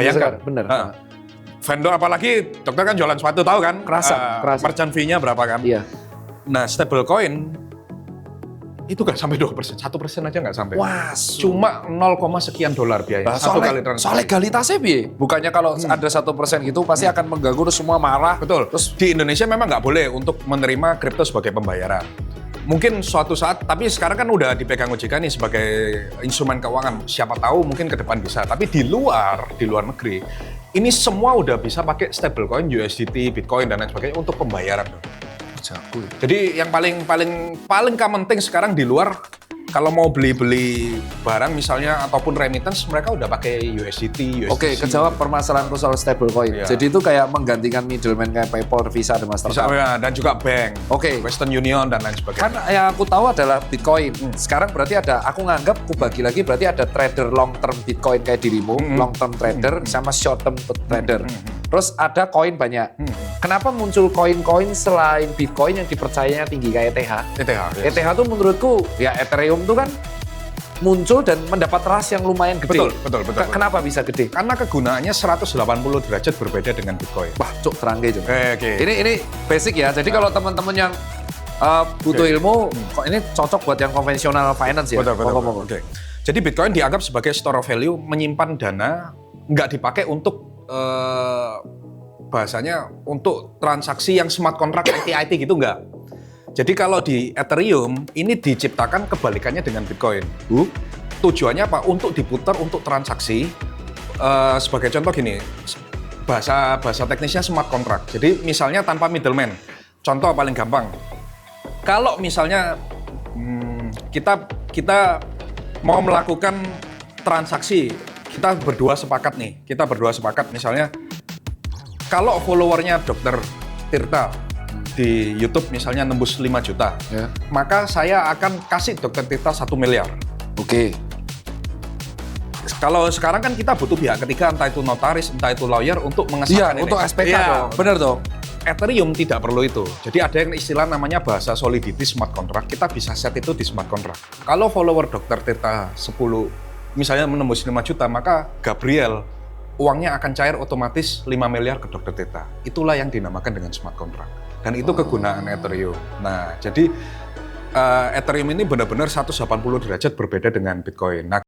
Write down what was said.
bayangkan. Bener. Vendor apalagi dokter kan jualan sepatu tahu kan? Kerasa. Merchant fee-nya berapa kan? Iya. Nah, stablecoin itu nggak sampai 2%, 1% aja nggak sampai. Wah, Cuma 0, sekian dolar biaya. Satu kali transaksi. soal legalitasnya bi, bukannya kalau ada 1% gitu pasti akan mengganggu terus semua marah. Betul. Terus di Indonesia memang nggak boleh untuk menerima kripto sebagai pembayaran. Mungkin suatu saat, tapi sekarang kan udah dipegang OJK nih sebagai instrumen keuangan. Siapa tahu mungkin ke depan bisa. Tapi di luar negeri, ini semua udah bisa pakai stablecoin, USDT, Bitcoin dan lain sebagainya untuk pembayaran. Jago. Jadi yang paling common thing sekarang di luar, kalau mau beli barang misalnya ataupun remittance, mereka udah pakai USDT, USDC. Oke, kejawab permasalahan soal stablecoin. Iya. Jadi itu kayak menggantikan middleman kayak PayPal, Visa, dan Bisa, Mastercard. ya, dan juga bank, Oke. Western Union dan lain sebagainya. Kan yang aku tahu adalah Bitcoin. Sekarang berarti aku nganggap, aku bagi lagi berarti ada trader long term Bitcoin kayak dirimu, long term trader sama short term trader. Terus ada koin banyak. Kenapa muncul koin-koin selain Bitcoin yang dipercayanya tinggi kayak ETH? ETH. ETH tuh menurutku ya Ethereum tuh kan muncul dan mendapat ras yang lumayan gede. Betul. Kenapa bisa gede? Karena kegunaannya 180 derajat berbeda dengan Bitcoin. Wah, cuk terangge cuk. Oke. Ini basic ya. Jadi kalau teman-teman yang butuh ilmu, kok ini cocok buat yang konvensional finance ya. Betul. Ngomong-ngomong. Oke. Jadi Bitcoin dianggap sebagai store of value, menyimpan dana, nggak dipakai untuk bahasanya untuk transaksi yang smart contract IT gitu nggak. Jadi kalau di Ethereum ini diciptakan kebalikannya dengan Bitcoin. Tujuannya apa? Untuk diputar untuk transaksi. Sebagai contoh gini, bahasa teknisnya smart contract. Jadi misalnya tanpa middleman. Contoh paling gampang. Kalau misalnya kita mau melakukan transaksi, kita berdua sepakat misalnya kalau followernya Dokter Tirta di YouTube misalnya nembus 5 juta, maka saya akan kasih Dokter Tirta 1 miliar. Oke. Kalau sekarang kan kita butuh pihak ketiga, entah itu notaris, entah itu lawyer untuk mengesahkan ini. Untuk SPK Iya, dong. Bener dong. Ethereum tidak perlu itu. Jadi ada yang istilah namanya bahasa solidity smart contract. Kita bisa set itu di smart contract. Kalau follower Dokter Tirta 10, misalnya menembus 5 juta, maka Gabriel uangnya akan cair otomatis 5 miliar ke Dokter Tirta. Itulah yang dinamakan dengan smart contract. Dan itu kegunaan Ethereum. Nah, jadi Ethereum ini benar-benar 180 derajat berbeda dengan Bitcoin. Nah,